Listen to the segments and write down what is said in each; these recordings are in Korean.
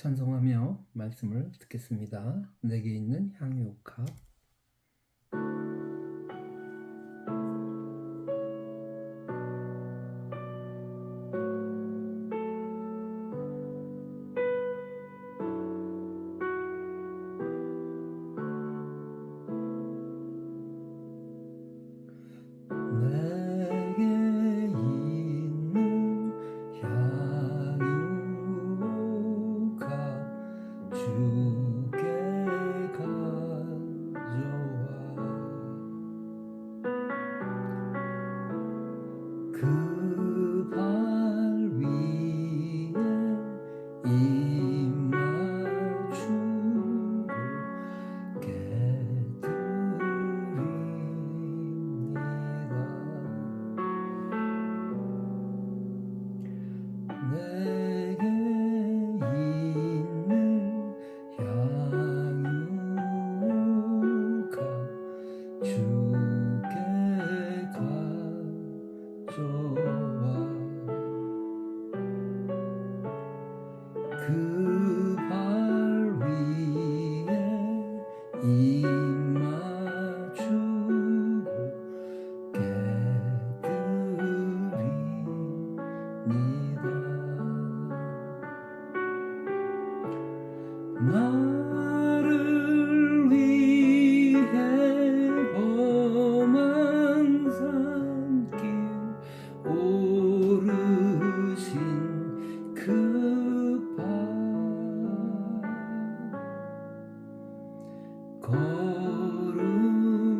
찬송하며 말씀을 듣겠습니다. 내게 있는 향유옥합. 내게 있는 향유옥합 주께 가져와 그 발 위에 입 맞추고 내게 있는 향유옥합 주께 가져와 그 발 위에 입 맞추고 깨뜨리니다. 나를 위해 험한 산길 오르신 그 발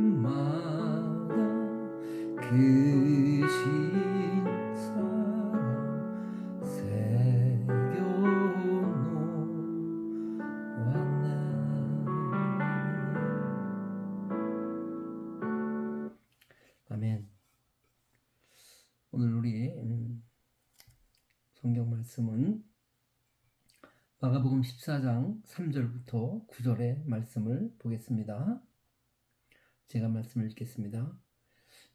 걸음마다 그 신사랑 새겨놓았네. 아멘. 오늘 우리 성경 말씀은 마가복음 14장 3절부터 9절의 말씀을 보겠습니다. 제가 말씀을 읽겠습니다.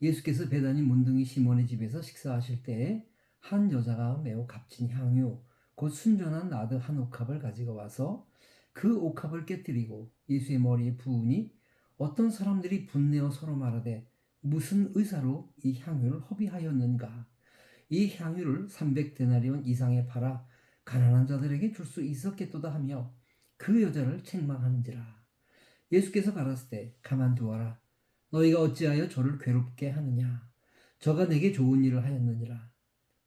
예수께서 베다니 문둥이 시몬의 집에서 식사하실 때에 한 여자가 매우 값진 향유 곧 순전한 나드 한 옥합을 가지고 와서 그 옥합을 깨뜨리고 예수의 머리에 부으니 어떤 사람들이 분내어 서로 말하되 무슨 의사로 이 향유를 허비하였는가? 이 향유를 300데나리온 이상에 팔아 가난한 자들에게 줄 수 있었겠도다 하며 그 여자를 책망하는지라. 예수께서 가라사대 가만두어라. 너희가 어찌하여 저를 괴롭게 하느냐? 저가 내게 좋은 일을 하였느니라.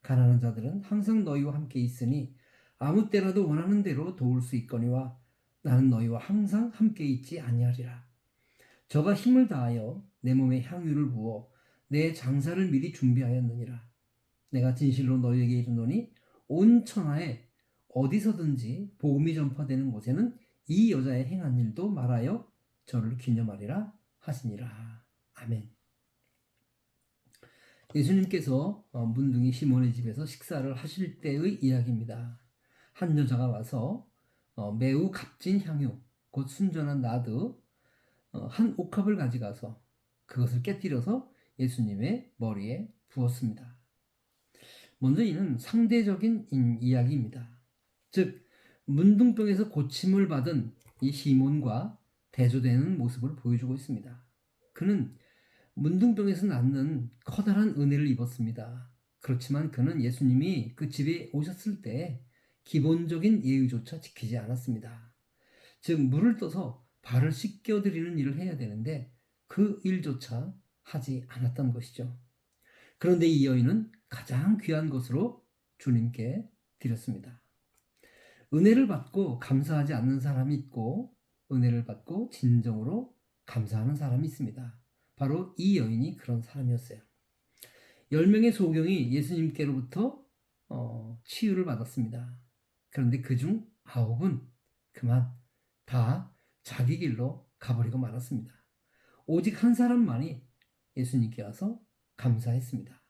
가난한 자들은 항상 너희와 함께 있으니 아무 때라도 원하는 대로 도울 수 있거니와 나는 너희와 항상 함께 있지 아니하리라. 저가 힘을 다하여 내 몸에 향유를 부어 내 장사를 미리 준비하였느니라. 내가 진실로 너희에게 이르노니 온 천하에 어디서든지 복음이 전파되는 곳에는 이 여자의 행한 일도 말하여 저를 기념하리라 하시니라. 아멘. 예수님께서 문둥이 시몬의 집에서 식사를 하실 때의 이야기입니다. 한 여자가 와서 매우 값진 향유, 곧 순전한 나드 한 옥합을 가져가서 그것을 깨뜨려서 예수님의 머리에 부었습니다. 먼저 이는 상대적인 이야기입니다. 즉 문둥병에서 고침을 받은 이 시몬과 대조되는 모습을 보여주고 있습니다. 그는 문둥병에서 낳는 커다란 은혜를 입었습니다. 그렇지만 그는 예수님이 그 집에 오셨을 때 기본적인 예의조차 지키지 않았습니다. 즉 물을 떠서 발을 씻겨드리는 일을 해야 되는데 그 일조차 하지 않았던 것이죠. 그런데 이 여인은 가장 귀한 것으로 주님께 드렸습니다. 은혜를 받고 감사하지 않는 사람이 있고 은혜를 받고 진정으로 감사하는 사람이 있습니다. 바로 이 여인이 그런 사람이었어요. 10명의 소경이 예수님께로부터 치유를 받았습니다. 그런데 그중 9은 그만 다 자기 길로 가버리고 말았습니다. 오직 한 사람만이 예수님께 와서 감사했습니다.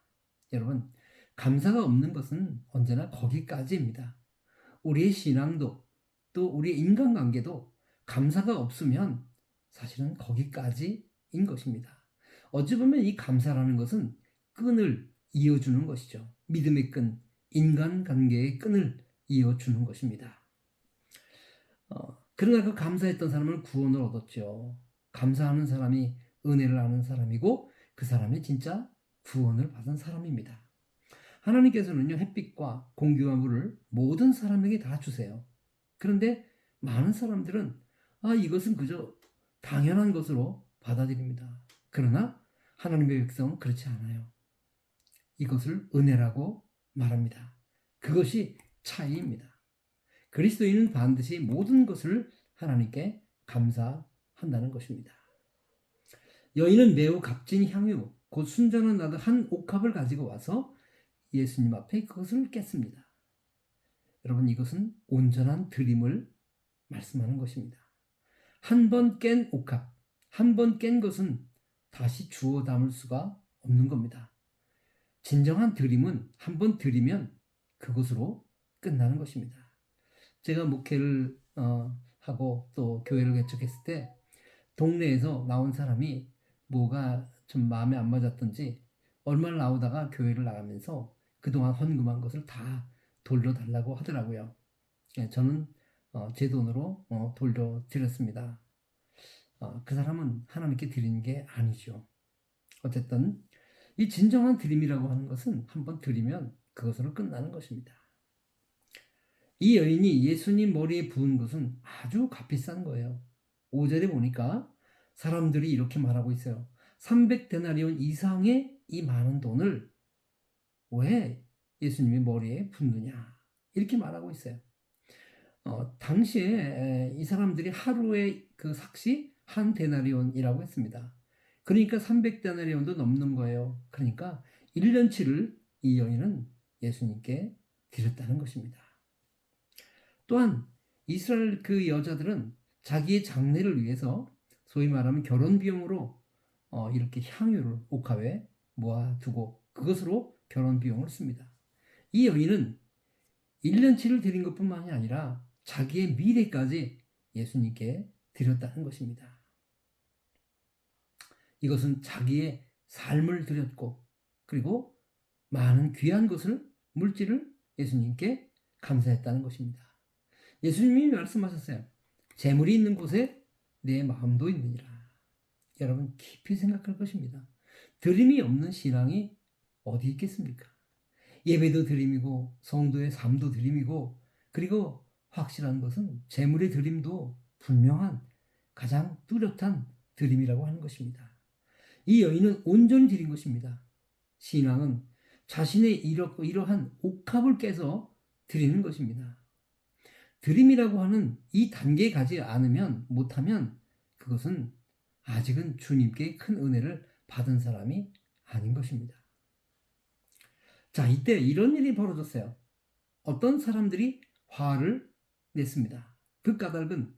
여러분, 감사가 없는 것은 언제나 거기까지입니다. 우리의 신앙도 또 우리의 인간관계도 감사가 없으면 사실은 거기까지인 것입니다. 어찌 보면 이 감사라는 것은 끈을 이어주는 것이죠. 믿음의 끈, 인간관계의 끈을 이어주는 것입니다. 그러나 그 감사했던 사람은 구원을 얻었죠. 감사하는 사람이 은혜를 아는 사람이고 그 사람이 진짜 구원을 받은 사람입니다. 하나님께서는요, 햇빛과 공기와 물을 모든 사람에게 다 주세요. 그런데 많은 사람들은 이것은 그저 당연한 것으로 받아들입니다. 그러나 하나님의 백성은 그렇지 않아요. 이것을 은혜라고 말합니다. 그것이 차이입니다. 그리스도인은 반드시 모든 것을 하나님께 감사한다는 것입니다. 여인은 매우 값진 향유, 곧 순전한 나드 한 옥합을 가지고 와서 예수님 앞에 그것을 깼습니다. 여러분, 이것은 온전한 드림을 말씀하는 것입니다. 한 번 깬 옥합, 한 번 깬 것은 다시 주워 담을 수가 없는 겁니다. 진정한 드림은 한 번 드리면 그것으로 끝나는 것입니다. 제가 목회를 하고 또 교회를 개척했을 때 동네에서 나온 사람이 뭐가 좀 마음에 안 맞았던지 얼마를 나오다가 교회를 나가면서 그동안 헌금한 것을 다 돌려달라고 하더라고요. 저는 제 돈으로 돌려드렸습니다. 그 사람은 하나님께 드리는 게 아니죠. 어쨌든 이 진정한 드림이라고 하는 것은 한번 드리면 그것으로 끝나는 것입니다. 이 여인이 예수님 머리에 부은 것은 아주 값비싼 거예요. 5절에 보니까 사람들이 이렇게 말하고 있어요. 300데나리온 이상의 이 많은 돈을 왜 예수님의 머리에 붓느냐, 이렇게 말하고 있어요. 당시에 이 사람들이 하루의 그 삭시 한 데나리온이라고 했습니다. 그러니까 300데나리온도 넘는 거예요. 그러니까 1년치를 이 여인은 예수님께 드렸다는 것입니다. 또한 이스라엘 그 여자들은 자기의 장래를 위해서 소위 말하면 결혼 비용으로 이렇게 향유를 옥합에 모아두고 그것으로 결혼 비용을 씁니다. 이 여인은 1년치를 드린 것뿐만이 아니라 자기의 미래까지 예수님께 드렸다는 것입니다. 이것은 자기의 삶을 드렸고 그리고 많은 귀한 것을, 물질을 예수님께 감사했다는 것입니다. 예수님이 말씀하셨어요. 재물이 있는 곳에 내 마음도 있느니라. 여러분 깊이 생각할 것입니다. 드림이 없는 신앙이 어디 있겠습니까? 예배도 드림이고 성도의 삶도 드림이고 그리고 확실한 것은 재물의 드림도 분명한 가장 뚜렷한 드림이라고 하는 것입니다. 이 여인은 온전히 드린 것입니다. 신앙은 자신의 이러한 옥합을 깨서 드리는 것입니다. 드림이라고 하는 이 단계에 가지 않으면, 못하면 그것은 아직은 주님께 큰 은혜를 받은 사람이 아닌 것입니다. 자, 이때 이런 일이 벌어졌어요. 어떤 사람들이 화를 냈습니다. 그 까닭은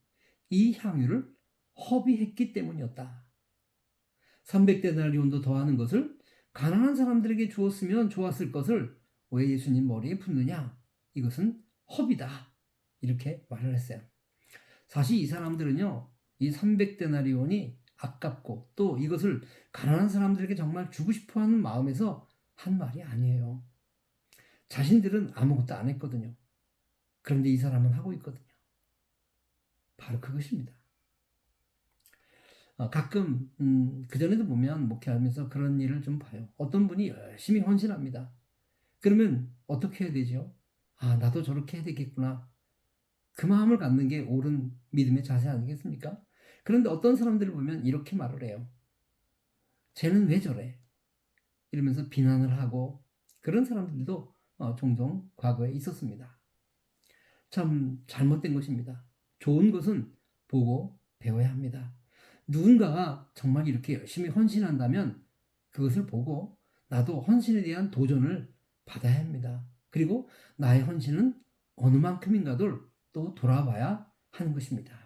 이 향유를 허비했기 때문이었다. 300데나리온도 더하는 것을 가난한 사람들에게 주었으면 좋았을 것을 왜 예수님 머리에 붓느냐? 이것은 허비다. 이렇게 말을 했어요. 사실 이 사람들은요, 이 300데나리온이 아깝고 또 이것을 가난한 사람들에게 정말 주고 싶어 하는 마음에서 한 말이 아니에요. 자신들은 아무것도 안 했거든요. 그런데 이 사람은 하고 있거든요. 바로 그것입니다. 가끔 그전에도 보면 목회하면서 그런 일을 좀 봐요. 어떤 분이 열심히 헌신합니다. 그러면 어떻게 해야 되죠? 나도 저렇게 해야 되겠구나. 그 마음을 갖는 게 옳은 믿음의 자세 아니겠습니까? 그런데 어떤 사람들을 보면 이렇게 말을 해요. 쟤는 왜 저래? 이러면서 비난을 하고 그런 사람들도 종종 과거에 있었습니다. 참 잘못된 것입니다. 좋은 것은 보고 배워야 합니다. 누군가가 정말 이렇게 열심히 헌신한다면 그것을 보고 나도 헌신에 대한 도전을 받아야 합니다. 그리고 나의 헌신은 어느 만큼인가를 또 돌아봐야 하는 것입니다.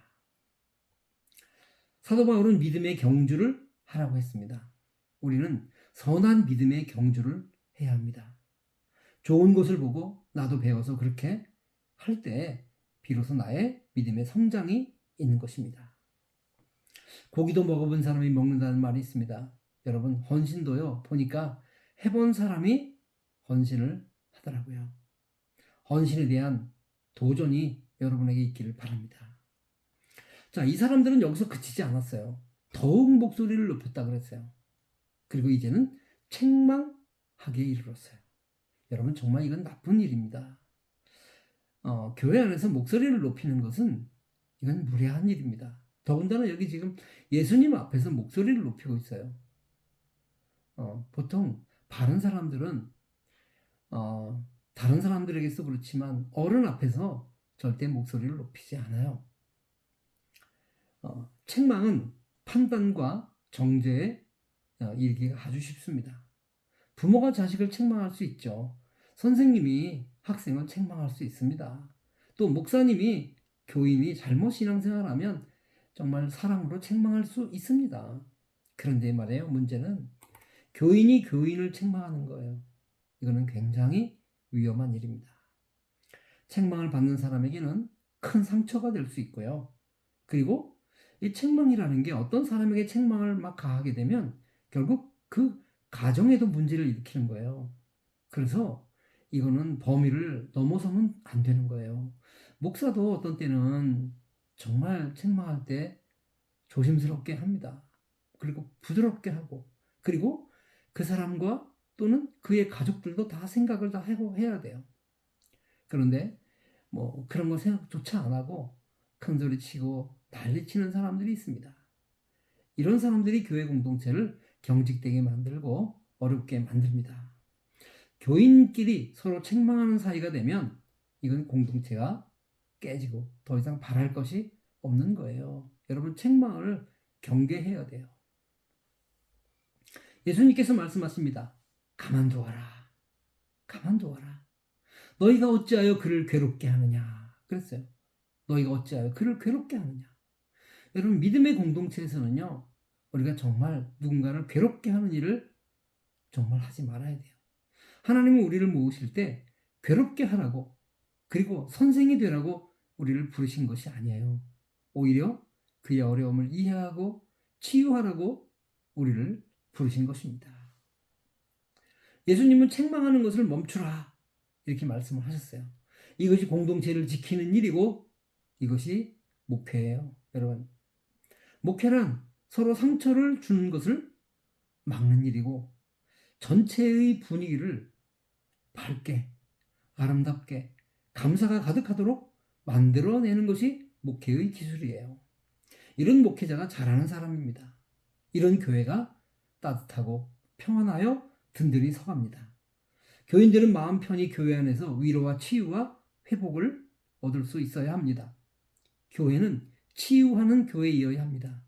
사도 바울은 믿음의 경주를 하라고 했습니다. 우리는 선한 믿음의 경주를 해야 합니다. 좋은 것을 보고 나도 배워서 그렇게 할 때 비로소 나의 믿음의 성장이 있는 것입니다. 고기도 먹어본 사람이 먹는다는 말이 있습니다. 여러분, 헌신도요, 보니까 해본 사람이 헌신을 하더라고요. 헌신에 대한 도전이 여러분에게 있기를 바랍니다. 자, 이 사람들은 여기서 그치지 않았어요. 더욱 목소리를 높였다 그랬어요. 그리고 이제는 책망하기에 이르렀어요. 여러분, 정말 이건 나쁜 일입니다. 교회 안에서 목소리를 높이는 것은 이건 무례한 일입니다. 더군다나 여기 지금 예수님 앞에서 목소리를 높이고 있어요. 보통 바른 사람들은 다른 사람들에게서 그렇지만 어른 앞에서 절대 목소리를 높이지 않아요. 책망은 판단과 정죄의 일기가 아주 쉽습니다. 부모가 자식을 책망할 수 있죠. 선생님이 학생을 책망할 수 있습니다. 또 목사님이 교인이 잘못 신앙생활하면 정말 사랑으로 책망할 수 있습니다. 그런데 말이에요, 문제는 교인이 교인을 책망하는 거예요. 이거는 굉장히 위험한 일입니다. 책망을 받는 사람에게는 큰 상처가 될 수 있고요. 그리고 이 책망이라는 게 어떤 사람에게 책망을 막 가하게 되면 결국 그 가정에도 문제를 일으키는 거예요. 그래서 이거는 범위를 넘어서면 안 되는 거예요. 목사도 어떤 때는 정말 책망할 때 조심스럽게 합니다. 그리고 부드럽게 하고, 그리고 그 사람과 또는 그의 가족들도 다 생각을 다 해야 돼요. 그런데 뭐 그런 거 생각조차 안 하고 큰소리 치고 난리치는 사람들이 있습니다. 이런 사람들이 교회 공동체를 경직되게 만들고 어렵게 만듭니다. 교인끼리 서로 책망하는 사이가 되면 이건 공동체가 깨지고 더 이상 바랄 것이 없는 거예요. 여러분, 책망을 경계해야 돼요. 예수님께서 말씀하십니다. 가만두어라. 가만두어라. 너희가 어찌하여 그를 괴롭게 하느냐. 그랬어요. 너희가 어찌하여 그를 괴롭게 하느냐. 여러분, 믿음의 공동체에서는요, 우리가 정말 누군가를 괴롭게 하는 일을 정말 하지 말아야 돼요. 하나님은 우리를 모으실 때 괴롭게 하라고, 그리고 선생이 되라고 우리를 부르신 것이 아니에요. 오히려 그의 어려움을 이해하고 치유하라고 우리를 부르신 것입니다. 예수님은 책망하는 것을 멈추라 이렇게 말씀을 하셨어요. 이것이 공동체를 지키는 일이고 이것이 목회예요. 여러분, 목회란 서로 상처를 주는 것을 막는 일이고 전체의 분위기를 밝게, 아름답게, 감사가 가득하도록 만들어내는 것이 목회의 기술이에요. 이런 목회자가 잘하는 사람입니다. 이런 교회가 따뜻하고 평안하여 든든히 서갑니다. 교인들은 마음 편히 교회 안에서 위로와 치유와 회복을 얻을 수 있어야 합니다. 교회는 치유하는 교회이어야 합니다.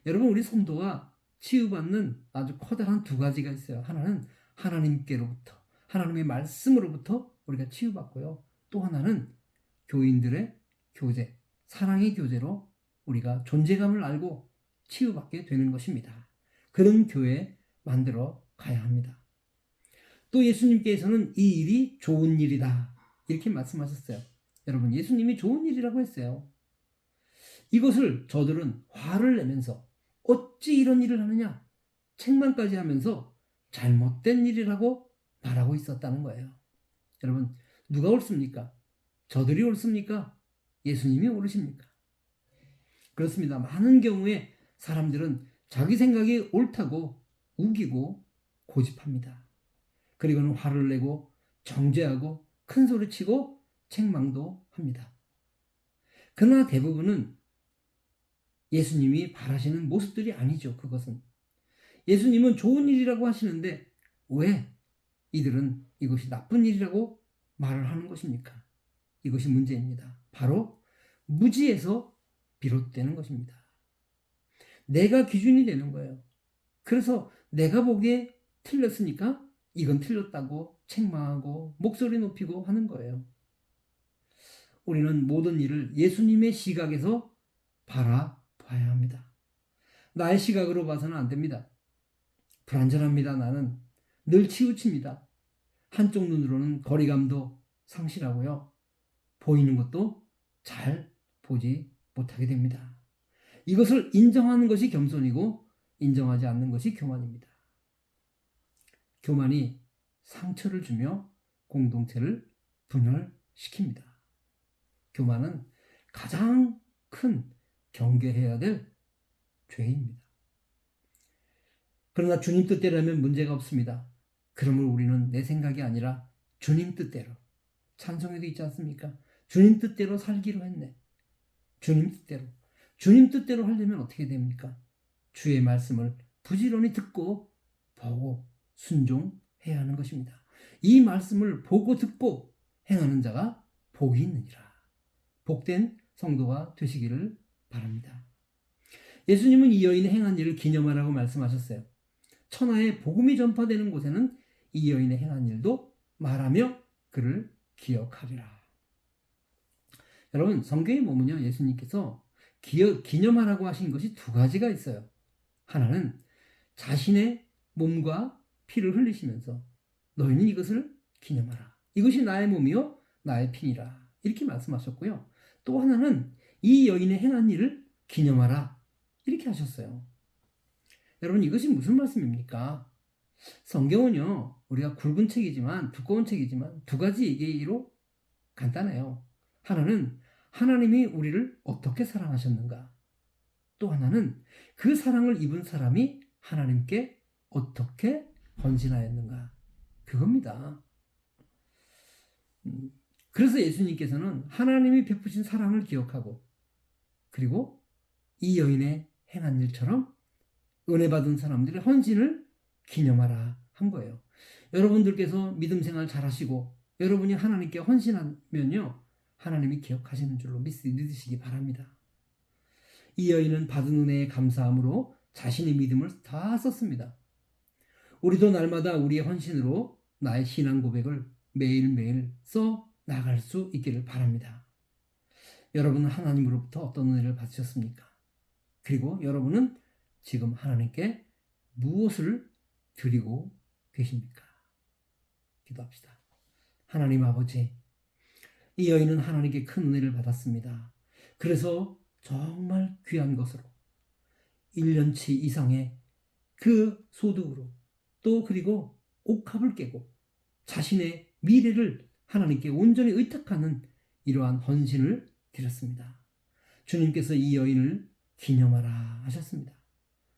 여러분, 우리 성도가 치유받는 아주 커다란 두 가지가 있어요. 하나는 하나님께로부터, 하나님의 말씀으로부터 우리가 치유받고요. 또 하나는 교인들의 교제, 사랑의 교제로 우리가 존재감을 알고 치유받게 되는 것입니다. 그런 교회 만들어 가야 합니다. 또 예수님께서는 이 일이 좋은 일이다 이렇게 말씀하셨어요. 여러분, 예수님이 좋은 일이라고 했어요. 이것을 저들은 화를 내면서 어찌 이런 일을 하느냐 책망까지 하면서 잘못된 일이라고 말하고 있었다는 거예요. 여러분, 누가 옳습니까? 저들이 옳습니까? 예수님이 옳으십니까? 그렇습니다. 많은 경우에 사람들은 자기 생각이 옳다고 우기고 고집합니다. 그리고는 화를 내고 정죄하고 큰소리치고 책망도 합니다. 그러나 대부분은 예수님이 바라시는 모습들이 아니죠. 그것은 예수님은 좋은 일이라고 하시는데 왜 이들은 이것이 나쁜 일이라고 말을 하는 것입니까? 이것이 문제입니다. 바로 무지에서 비롯되는 것입니다. 내가 기준이 되는 거예요. 그래서 내가 보기에 틀렸으니까 이건 틀렸다고 책망하고 목소리 높이고 하는 거예요. 우리는 모든 일을 예수님의 시각에서 바라봐야 합니다. 나의 시각으로 봐서는 안 됩니다. 불완전합니다. 나는 늘 치우칩니다. 한쪽 눈으로는 거리감도 상실하고요. 보이는 것도 잘 보지 못하게 됩니다. 이것을 인정하는 것이 겸손이고 인정하지 않는 것이 교만입니다. 교만이 상처를 주며 공동체를 분열시킵니다. 교만은 가장 큰 경계해야 될 죄입니다. 그러나 주님 뜻대로라면 문제가 없습니다. 그러므로 우리는 내 생각이 아니라 주님 뜻대로, 찬송에도 있지 않습니까? 주님 뜻대로 살기로 했네. 주님 뜻대로. 주님 뜻대로 하려면 어떻게 됩니까? 주의 말씀을 부지런히 듣고 보고 순종해야 하는 것입니다. 이 말씀을 보고 듣고 행하는 자가 복이 있느니라. 복된 성도가 되시기를 바랍니다. 예수님은 이 여인의 행한 일을 기념하라고 말씀하셨어요. 천하에 복음이 전파되는 곳에는 이 여인의 행한 일도 말하며 그를 기억하리라. 여러분, 성경에 보면요, 예수님께서 기념하라고 하신 것이 두 가지가 있어요. 하나는 자신의 몸과 피를 흘리시면서 너희는 이것을 기념하라. 이것이 나의 몸이요 나의 피니라. 이렇게 말씀하셨고요. 또 하나는 이 여인의 행한 일을 기념하라. 이렇게 하셨어요. 여러분, 이것이 무슨 말씀입니까? 성경은요, 우리가 굵은 책이지만, 두꺼운 책이지만 두 가지 얘기로 간단해요. 하나는 하나님이 우리를 어떻게 사랑하셨는가? 또 하나는 그 사랑을 입은 사람이 하나님께 어떻게 헌신하였는가? 그겁니다. 그래서 예수님께서는 하나님이 베푸신 사랑을 기억하고 그리고 이 여인의 행한 일처럼 은혜 받은 사람들의 헌신을 기념하라 한 거예요. 여러분들께서 믿음 생활 잘하시고 여러분이 하나님께 헌신하면요, 하나님이 기억하시는 줄로 믿으시기 바랍니다. 이 여인은 받은 은혜에 감사함으로 자신의 믿음을 다 썼습니다. 우리도 날마다 우리의 헌신으로 나의 신앙 고백을 매일매일 써 나갈 수 있기를 바랍니다. 여러분은 하나님으로부터 어떤 은혜를 받으셨습니까? 그리고 여러분은 지금 하나님께 무엇을 드리고 계십니까? 기도합시다. 하나님 아버지, 이 여인은 하나님께 큰 은혜를 받았습니다. 그래서 정말 귀한 것으로 1년치 이상의 그 소득으로 또 그리고 옥합을 깨고 자신의 미래를 하나님께 온전히 의탁하는 이러한 헌신을 드렸습니다. 주님께서 이 여인을 기념하라 하셨습니다.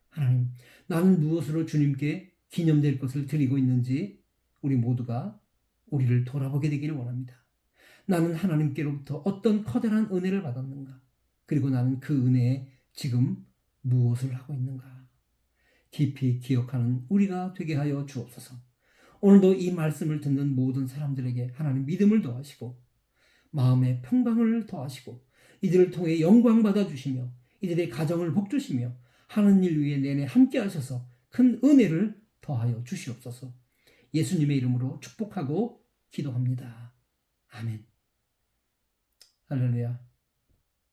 하나님, 나는 무엇으로 주님께 기념될 것을 드리고 있는지 우리 모두가 우리를 돌아보게 되기를 원합니다. 나는 하나님께로부터 어떤 커다란 은혜를 받았는가? 그리고 나는 그 은혜에 지금 무엇을 하고 있는가? 깊이 기억하는 우리가 되게 하여 주옵소서. 오늘도 이 말씀을 듣는 모든 사람들에게 하나님 믿음을 더하시고 마음의 평강을 더하시고 이들을 통해 영광 받아주시며 이들의 가정을 복주시며 하는 일 위에 내내 함께 하셔서 큰 은혜를 더하여 주시옵소서. 예수님의 이름으로 축복하고 기도합니다. 아멘. 할렐루야.